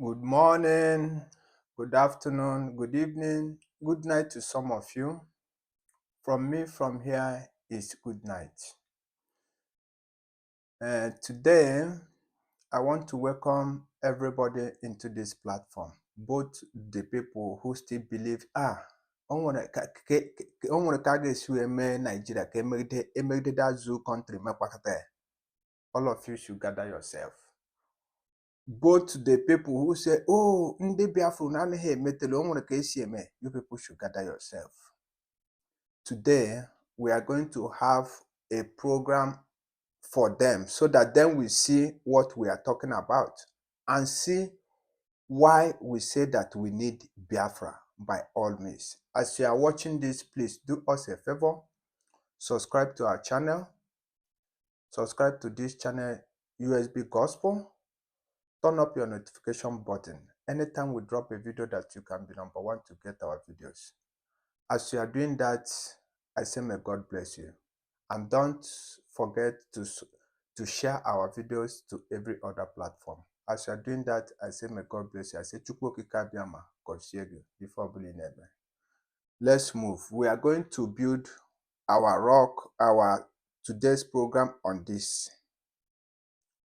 Good morning, good afternoon, good evening, good night to some of you. From me, from here is good night. Today, I want to welcome everybody into this platform, both the people who still believe, Nigeria that zoo country, all of you should gather yourself. Both the people who say, oh, you people should gather yourself. Today, we are going to have a program for them so that then we see what we are talking about and see why we say that we need Biafra by all means. As you are watching this, please do us a favor, subscribe to our channel, subscribe to this channel, USB Gospel, turn up your notification button. Anytime we drop a video that you can be number one to get our videos. As you are doing that, I say may God bless you. And don't forget to share our videos to every other platform. As you are doing that, I say may God bless you. I say before bullying. Let's move. We are going to build our today's program on this.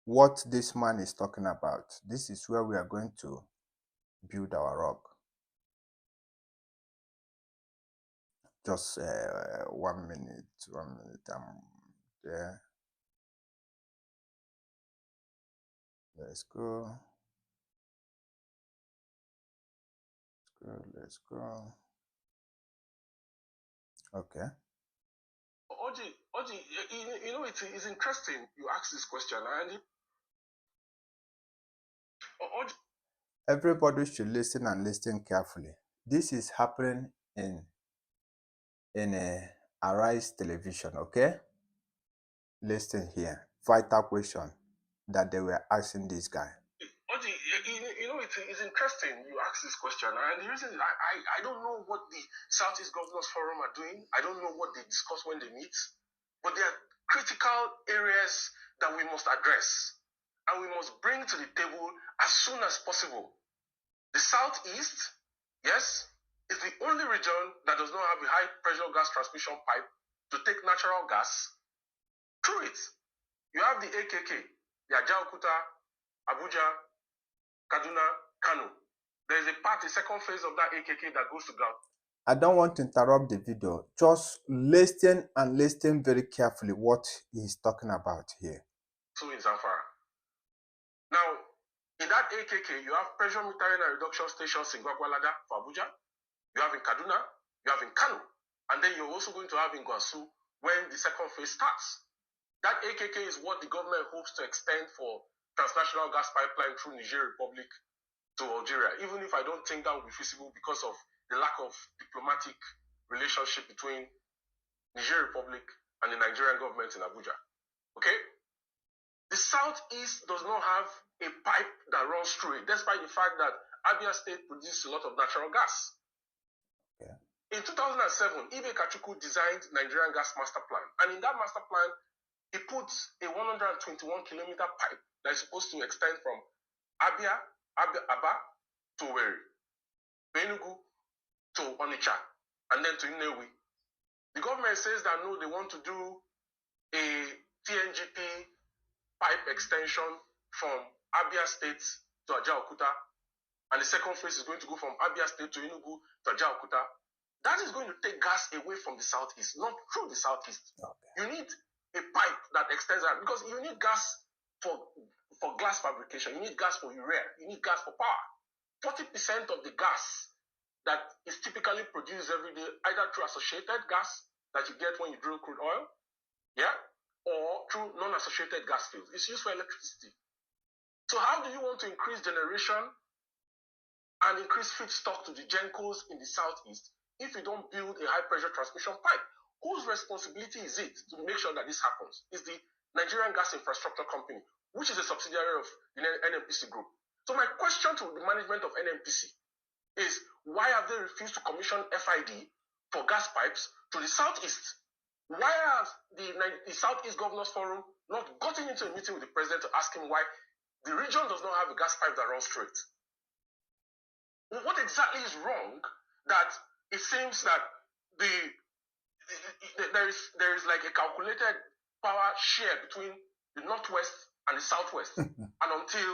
What this man is talking about. This is where we are going to build our rock. Just 1 minute, I'm there. Let's go. Let's go. Okay. Oji, you know, it's interesting you ask this question. And Oji, everybody should listen and listen carefully. This is happening in Arise Television, okay? Listen here. Vital question that they were asking this guy. Oji, you know, it's interesting you ask this question. And the reason is I don't know what the Southeast Governors Forum are doing. I don't know what they discuss when they meet. But there are critical areas that we must address. And we must bring to the table as soon as possible. The Southeast, yes, is the only region that does not have a high pressure gas transmission pipe to take natural gas through it. You have the AKK, the Ajaokuta, Abuja, Kaduna, Kano. There is a second phase of that AKK that goes to Gal. I don't want to interrupt the video. Just listen and listen very carefully what he's talking about here. So in Zamfara. Now, in that AKK, you have pressure metering and reduction stations in Gwagwalada for Abuja. You have in Kaduna, you have in Kano, and then you're also going to have in Gwasu when the second phase starts. That AKK is what the government hopes to extend for transnational gas pipeline through Niger Republic to Algeria, even if I don't think that will be feasible because of the lack of diplomatic relationship between Niger Republic and the Nigerian government in Abuja. Okay? The Southeast does not have a pipe that runs through it, despite the fact that Abia State produces a lot of natural gas. Yeah. In 2007, Ibe Kachuku designed Nigerian Gas Master Plan, and in that master plan, he puts a 121-kilometer pipe that is supposed to extend from Aba to Owerri, Enugu to Onitsha, and then to Nnewi. The government says that no, they want to do a TNGP pipe extension from Abia State to Ajaokuta, and the second phase is going to go from Abia State to Enugu to Ajaokuta. That is going to take gas away from the Southeast, not through the Southeast. Okay. You need a pipe that extends out, because you need gas for glass fabrication, you need gas for urea, you need gas for power. 40% of the gas that is typically produced every day, either through associated gas that you get when you drill crude oil, yeah, or through non-associated gas fields. It's used for electricity. So how do you want to increase generation and increase feedstock to the Gencos in the Southeast if you don't build a high-pressure transmission pipe? Whose responsibility is it to make sure that this happens? It's the Nigerian Gas Infrastructure Company, which is a subsidiary of the NNPC Group. So my question to the management of NNPC is, why have they refused to commission FID for gas pipes to the Southeast? Why has the Southeast Governors Forum not gotten into a meeting with the president to ask him why the region does not have a gas pipe that runs straight? What exactly is wrong that it seems that there is like a calculated power share between the Northwest and the Southwest, and until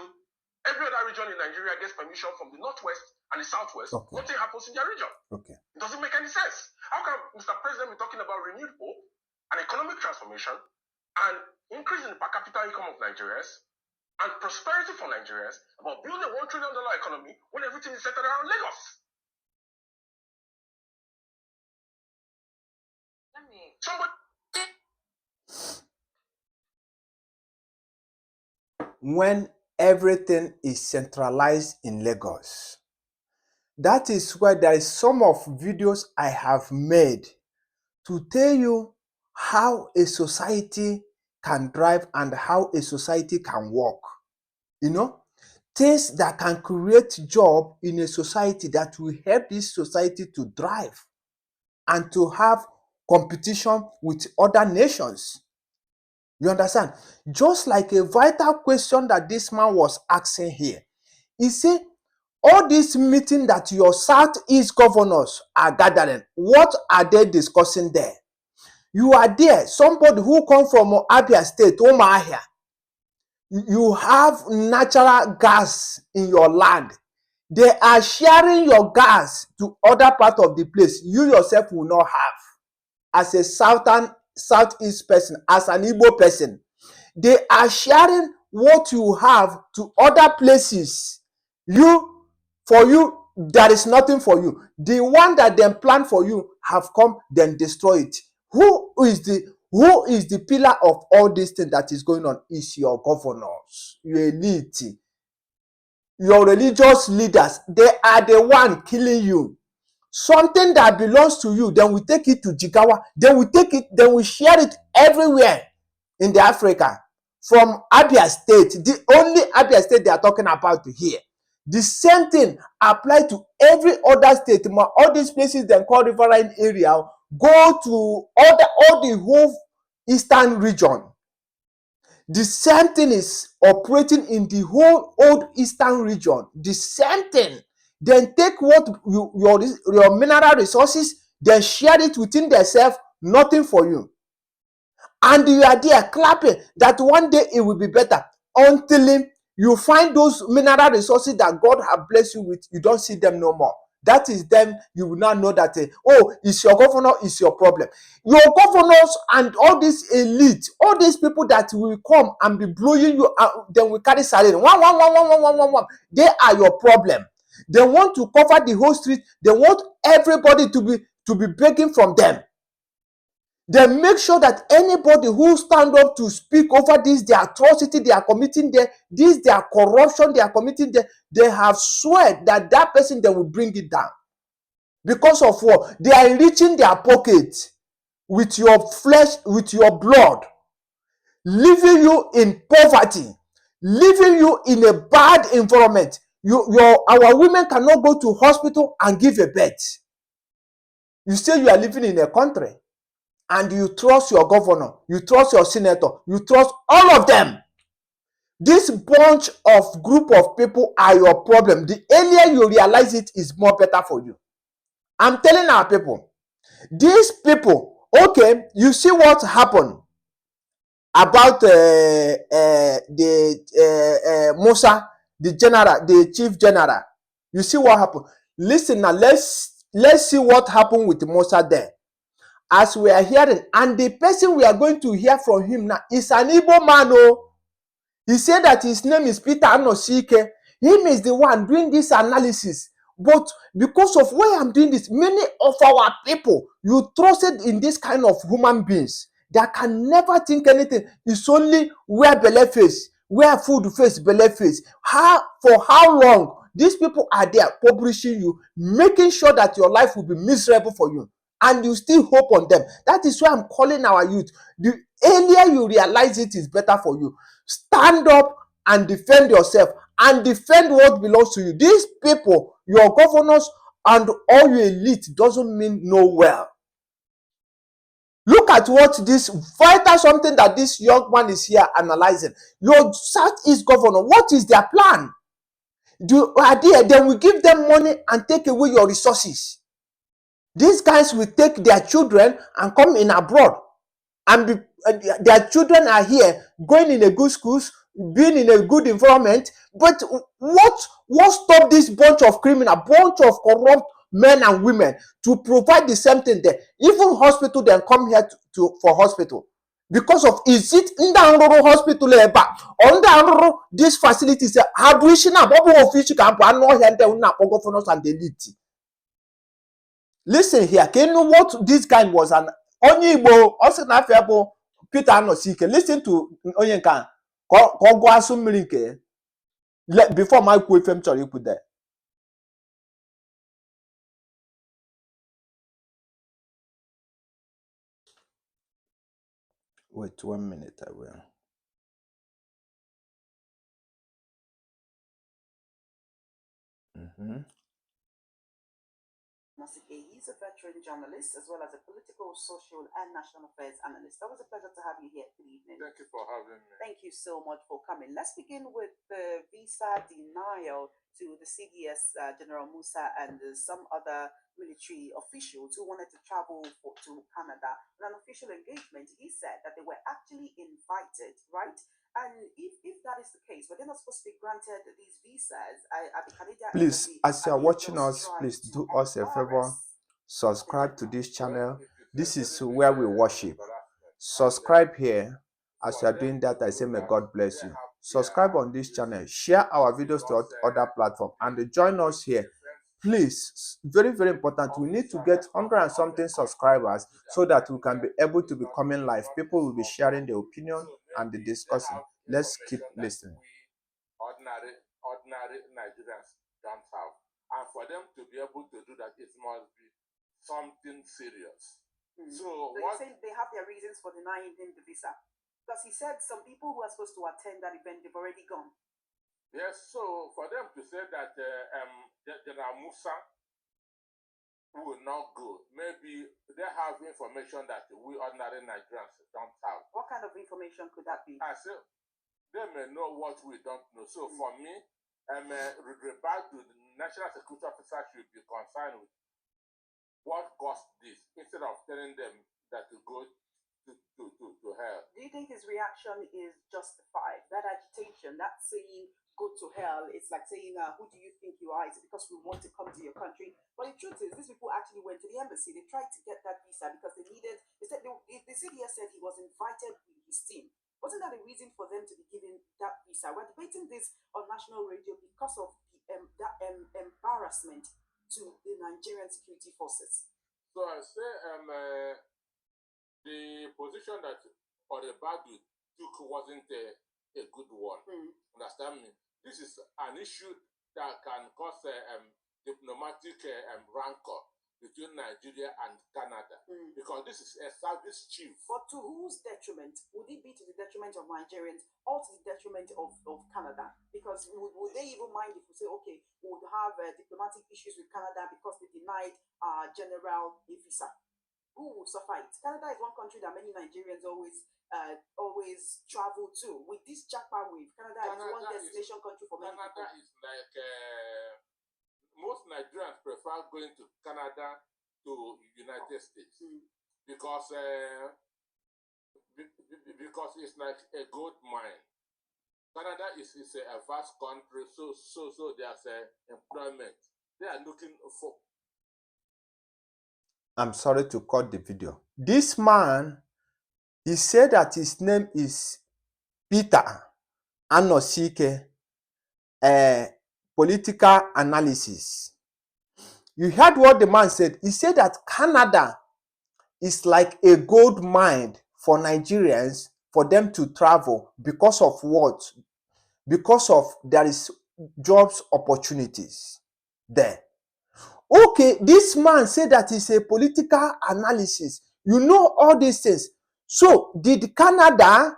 every other region in Nigeria gets permission from the Northwest and the Southwest, nothing happens in their region. It doesn't make any sense. How can Mr. President be talking about renewed hope and economic transformation and increase in the per capita income of Nigerians and prosperity for Nigerians about building a $1 trillion economy when everything is centered around Lagos? When everything is centralized in Lagos, that is why there is some of videos I have made to tell you how a society can drive and how a society can work. You know, things that can create job in a society that will help this society to drive and to have competition with other nations. You understand? Just like a vital question that this man was asking here. He said, all this meeting that your Southeast governors are gathering, what are they discussing there? You are there, somebody who come from Abia State, Umahia. You have natural gas in your land. They are sharing your gas to other part of the place you yourself will not have. As a Southeast person, as an Igbo person, they are sharing what you have to other places. For you, there is nothing for you. The one that them plan for you have come, then destroy it. Who is the pillar of all this thing that is going on? Is your governors, your elite, your religious leaders. They are the one killing you. Something that belongs to you, then we take it to Jigawa, then we share it everywhere in the Africa. From Abia State, the only Abia State they are talking about here. The same thing apply to every other state. All these places they call riverine area, go to all the whole eastern region. The same thing is operating in the whole old eastern region. The same thing. Then take what your mineral resources, then share it within themselves, nothing for you. and you are there clapping that one day it will be better, until you find those mineral resources that God have blessed you with, you don't see them no more. That is them, you will now know that, oh, it's your governor, is your problem. Your governors and all this elite, all these people that will come and be blowing you, then we carry salary. One. They are your problem. They want to cover the whole street. They want everybody to be begging from them. They make sure that anybody who stand up to speak over this, the atrocity they are committing there, this their corruption they are committing there, they have swear that that person, they will bring it down. Because of what? They are enriching their pocket with your flesh, with your blood, leaving you in poverty, leaving you in a bad environment. Our women cannot go to hospital and give a birth. You say you are living in a country, and you trust your governor, you trust your senator, you trust all of them. This bunch of group of people are your problem. The earlier you realize it, is more better for you. I'm telling our people, these people, okay, you see what happened about the Musa, the general, the chief general. You see what happened. Listen now, let's see what happened with Musa there. As we are hearing, and the person we are going to hear from him now is an Igbo man. Oh, he said that his name is Peter Anosike. Him is the one doing this analysis. But because of why I'm doing this, many of our people, you trusted in this kind of human beings that can never think anything. It's only where belly face, where food face, belly face. For how long? These people are there publishing you, making sure that your life will be miserable for you, and you still hope on them. That is why I'm calling our youth. The earlier you realize it, is better for you. Stand up and defend yourself and defend what belongs to you. These people, your governors and all your elite, doesn't mean no well. Look at what this vital something that this young man is here analyzing. Your Southeast governor, what is their plan? Then we give them money and take away your resources. These guys will take their children and come in abroad, and their children are here going in a good schools, being in a good environment. But what stop this bunch of criminal, bunch of corrupt men and women to provide the same thing there? Even hospital, then come here for hospital. Because of, is it in the hospital or these facilities? And the elite. Listen here, can you know what this guy was? An onye Igbo, also na afia bụ Peter Anosike. Listen to onye nke ko go asu mmiri nke before my kwuo ife m chọrọ ikwu there. Wait 1 minute, I will. He's a veteran journalist as well as a political, social, and national affairs analyst. That was a pleasure to have you here. Good evening. Thank you for having me. Thank you so much for coming. Let's begin with the visa denial to the CDS General Musa and some other military officials who wanted to travel to Canada. In an official engagement, he said that they were actually invited, right? And if that is the case, but they're not supposed to be granted these visas. Please, as you are watching us, please do us a favor. Subscribe to this channel. This is where we worship. Subscribe here. As you are doing that, I say may God bless you. Subscribe on this channel. Share our videos to other platforms and join us here. Please, very, very important. We need to get 100 and something subscribers so that we can be able to be coming live. People will be sharing their opinion and the discussing. Let's keep listening. Ordinary Nigerians don't have. And for them to be able to do that, it must be something serious. So you're saying they have their reasons for denying him the visa? Because he said some people who are supposed to attend that event, they've already gone. Yes, so for them to say that General Musa will not go, maybe they have information that we ordinary Nigerians don't have. What kind of information could that be? I say they may know what we don't know. So for me, regard to the National Security Officer should be concerned with what caused this, instead of telling them that to go to hell. you think his reaction is justified? That agitation, that saying "go to hell," it's like saying, "Who do you think you are?" Is it because we want to come to your country? But the truth is, these people actually went to the embassy. They tried to get that visa because they needed. They said the CDS said he was invited with his team. Wasn't that a reason for them to be given that visa? We're debating this on national radio because of embarrassment to the Nigerian security forces. So I say, the position that Orebadu took wasn't a good one. Understand me? This is an issue that can cause diplomatic rancor between Nigeria and Canada, because this is a service chief. But to whose detriment? Would it be to the detriment of Nigerians or to the detriment of Canada? Because would they even mind if we say, okay, we would have diplomatic issues with Canada because they denied General a visa? Who will suffer it? Canada is one country that many Nigerians always travel to. With this Jackpot wave, Canada is one destination country for many people. Canada is like most Nigerians prefer going to Canada to United States because it's like a gold mine. Canada is a vast country, so there's employment. They are looking for. I'm sorry to cut the video. This man, he said that his name is Peter Anosike, political analysis. You heard what the man said. He said that Canada is like a gold mine for Nigerians for them to travel because of what? Because of there is jobs opportunities there. Okay, this man said that it's a political analysis. You know all these things. So did Canada,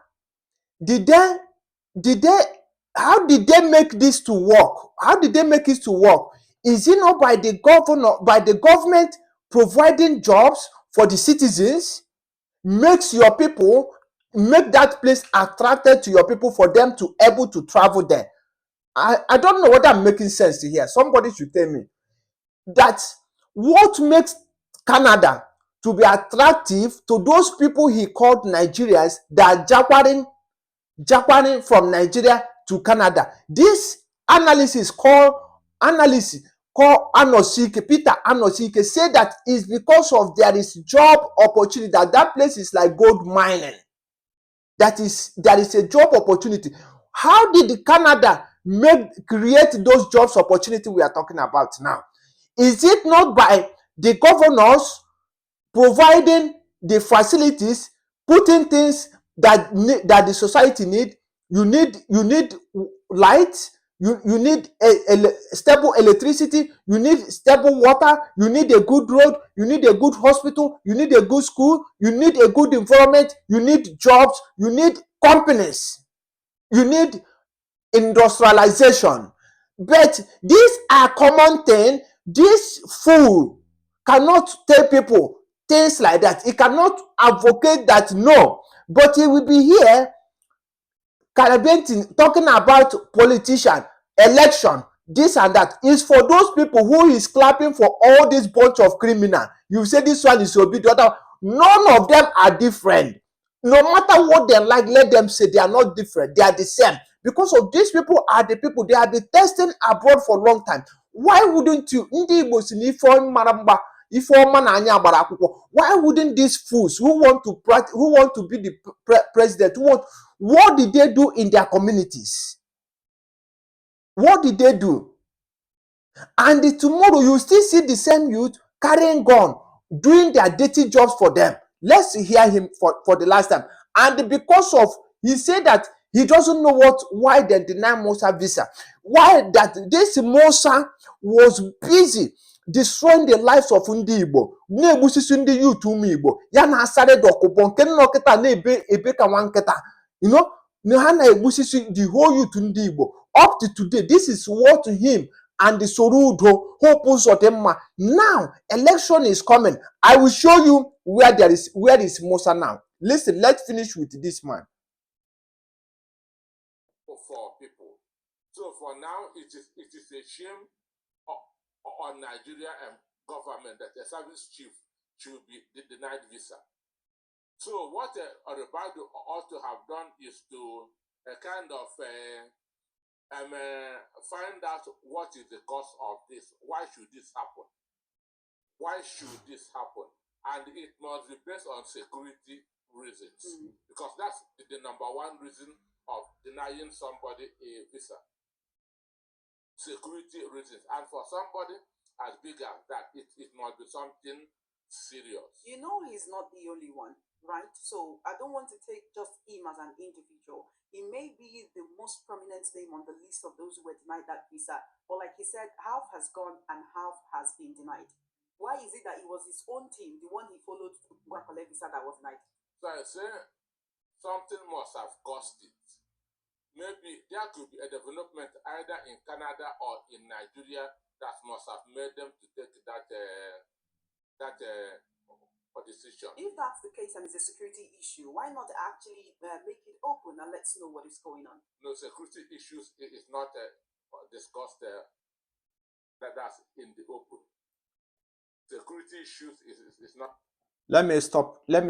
how did they make this to work? How did they make it to work? Is it not by the government providing jobs for the citizens? Make that place attracted to your people for them to able to travel there. I don't know whether I'm making sense to here. Somebody should tell me that what makes Canada to be attractive to those people he called Nigerians that are jackwaring from Nigeria to Canada. This analysis called Anosike, Peter Anosike, say that is because of there is job opportunity, that place is like gold mining. There is a job opportunity. How did Canada create those jobs opportunity we are talking about now? Is it not by the governors providing the facilities, putting things that the society need? You need light, you need a stable electricity, you need stable water, you need a good road, you need a good hospital, you need a good school, you need a good environment, you need jobs, you need companies, you need industrialization. But these are common things. This fool cannot tell people things like that. He cannot advocate that, no. But he will be here talking about politician, election, this and that. Is for those people who is clapping for all this bunch of criminal. You say this one is Obi, the other. None of them are different. No matter what they like, let them say they are not different. They are the same. Because of these people are the people, they have been testing abroad for a long time. Why wouldn't you? Why wouldn't these fools who want to be the president, what did they do in their communities? What did they do? And tomorrow you still see the same youth carrying gun, doing their dirty jobs for them. Let's hear him for the last time. And because of, he said that he doesn't know why they deny Musa visa. Why that this Musa was busy destroying the lives of ndị Igbo, na-egbusisi ndị youth ụmụ Igbo, ya na asare dokubo nke nnọkịta na-ebe ka nwa nkịta, ha na-egbusisi the whole youth ndị Igbo. Up to today, this is what him and the Sorudo Hope Uzodinma. Now election is coming. I will show you where is Musa now. Listen, let's finish with this man. For people. So for now, it is a shame on Nigeria and government that a service chief should be denied visa. So what Oribadu ought to have done is to kind of find out what is the cause of this. Why should this happen? Why should this happen? And it must be based on security reasons, because that's the number one reason of denying somebody a visa. Security reasons. And for somebody as big as that, it must be something serious. You know, he's not the only one, right? So I don't want to take just him as an individual. He may be the most prominent name on the list of those who were denied that visa, but like he said, half has gone and half has been denied. Why is it that it was his own team, the one he followed to go and collect visa, that was denied? So I say something must have caused it. Maybe there could be a development either in Canada or in Nigeria that must have made them to take that decision. If that's the case and it's a security issue, why not actually make it open and let's know what is going on? No, security issues is not discussed that's in the open. Security issues is not. Let me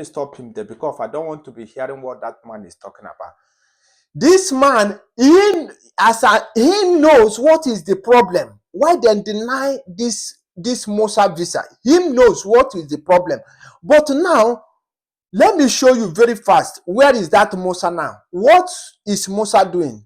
stop him there, because I don't want to be hearing what that man is talking about. This man, he knows what is the problem. Why then deny this Musa visa? He knows what is the problem. But now, let me show you very fast. Where is that Musa now? What is Musa doing?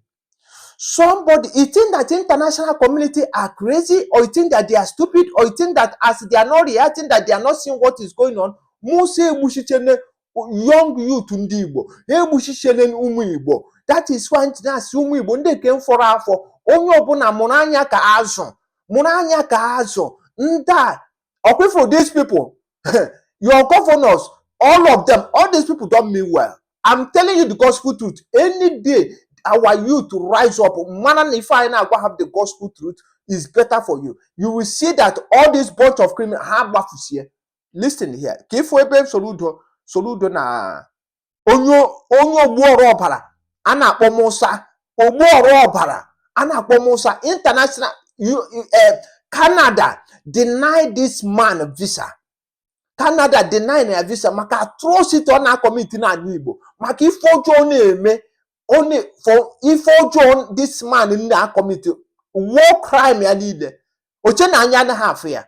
Somebody, you think that international community are crazy, or you think that they are stupid, or you think that as they are not reacting, that they are not seeing what is going on? Musa egbuchichene young youth ndị Igbo, egbuchichene ụmụ Igbo. That is why na-asị ụmụ Igbo ndị ke mfọrọ afọ, onye ọbụla mụrụ anya ka azụ, mụrụ anya ka azụ. Nda, okay, for these people, your governors, all of them, all these people don't mean well. I'm telling you the gospel truth. Any day our youth to rise up, man, if I now go have the gospel truth, is better for you. You will see that all this bunch of criminals have baffles here. Listen here. Kifwebe soludo na onyo ogbuoro ọbara a na-akpọ Musa, ogbuoro ọbara a na-akpọ Musa. International Canada denied this man visa. Canada denied a visa maka atrocity ọ na-commit na Igbo, maka ife ọjọọ na-eme. Only for if John this man in that committee war crime ya niile oche na anya na half ya.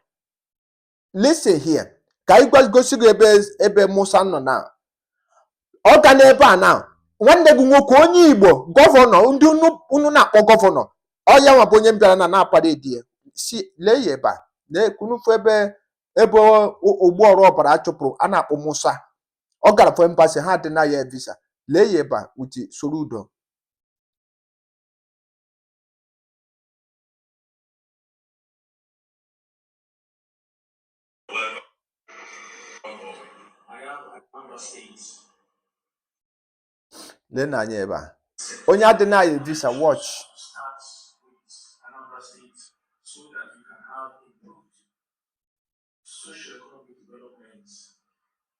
Listen here, ka igwe gosi ebe Musa nọ na ọ ga n'ebe a na nwanne gị nwoke onye Igbo gọvanọ ndị unu na-akpọ gọvanọ ọ ya nwa bụ onye mbịara na na-apara die si lee ya ebe a na-ekunufu ebe ogbuọrụ ọbara achụpụrụ a na-akpọ Musa. Ọ gara for embassy, ha dị na ya visa. Lee ya ebe a uti Soludo. Lee na anya ebe a onye adị na ya visa. Watch. So that you can have improved socio-economic development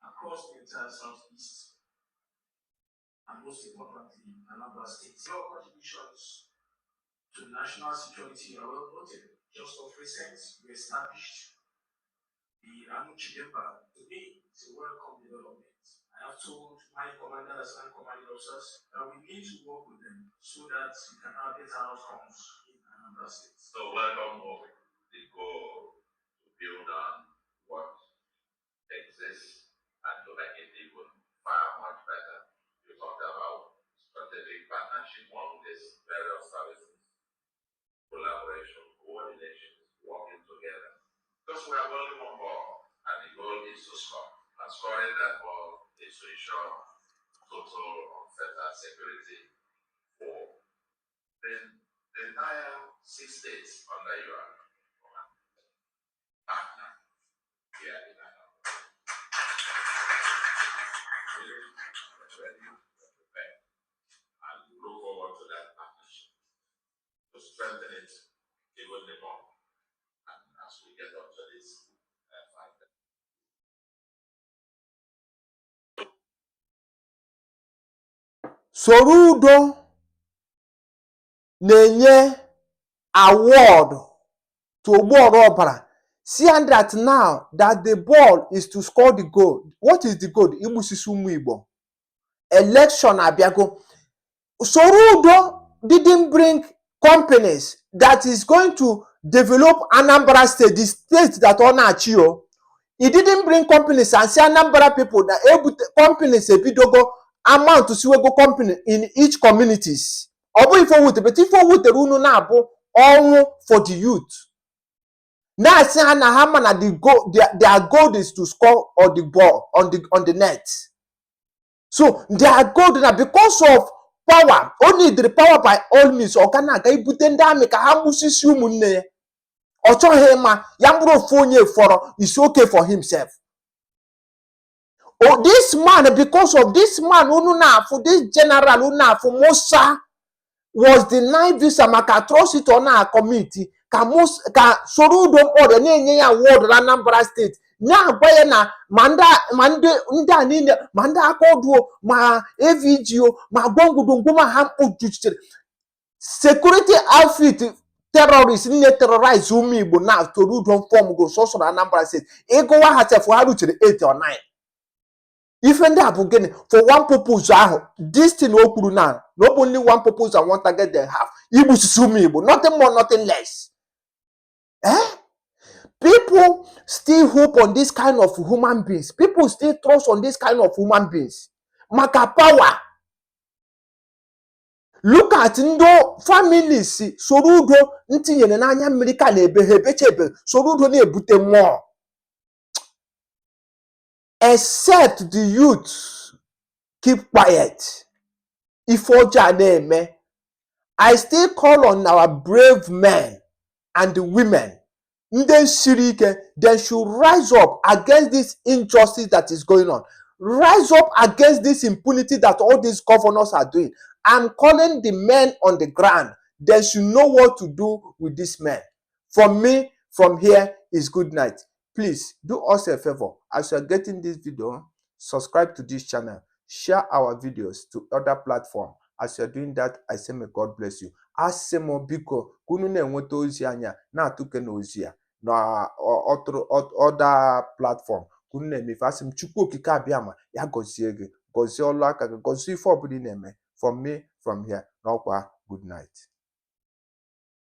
across the entire Southeast, and most importantly, Anambra State. Your contributions to national security are well noted. Just of recent, we established the Ekpa. To me, it's a welcome development. I have told my commanders and commanding officers that we need to work with them so that we can have better outcomes in Anambra State. So welcome all. The goal to build on what exists and to make it even far much better. You talked about strategic partnership among these various services, collaboration, coordination, working together. Because we are building one ball, and the goal is to score. And scoring that ball is to ensure total unfettered security for the entire 6 states under your partner here in Anambra. And look forward to that partnership to strengthen it even more. And as we get up to this Soludo na-enye award to ogbuọrụ ọbara See that now that the ball is to score the goal. What is the goal? Election abiago. Sorudo didn't bring companies that is going to develop Anambra State, the state that on Achio. He didn't bring companies and say Anambra people that able companies ebidogo amount to siwego company in each communities. Obo ifo with but ifo with the runu na abo all for the youth. Now say na hammer na the goal their goal is to score on the ball on the net. So their goal na because of power, only the power by all means okana ga ibute ndị amị ka ha musisi ụmụnne ya. Ọ chọghị ma ya bụrụ ofu onye fọrọ is okay for himself. Oh, this man, because of this man, for this general for Musa was denied visa maka atrocity on our community. Ka soru don order nye award Anambra State. Na agbaye na manda nile manda akoduo ma AVGO ma gbongudungu ma ham ojuchitere. Security outfit terrorists need terrorize umi Igbo now to don form go so Anambra State. Ego wa hate for haru 8 or 9. Even that again for one purpose, this thing okuru now, not only one purpose and one target they have. Ibu sumi Igbo, nothing more, nothing less. People still hope on this kind of human beings. People still trust on this kind of human beings. Maka power. Look at ndo families sorudo ntinyere n'anya mmiri ka na-ebechebe sorudo na-ebute more. Except the youth keep quiet. If I still call on our brave men and the women. They should rise up against this injustice that is going on. Rise up against this impunity that all these governors are doing. I'm calling the men on the ground. They should know what to do with these men. From me, from here is good night. Please do us a favor. As you are getting this video, subscribe to this channel. Share our videos to other platforms. As you are doing that, I say may God bless you. Asemo biko kunu na-enweta ozi anya na-atụke na ozi ya na other platform kunu na-emefe asị m Chukwu okike abịama ya gọzie gị gọzie ọlụ aka gị gọzie ife ọbụla ị na-eme from me from here n'ọkwa good night.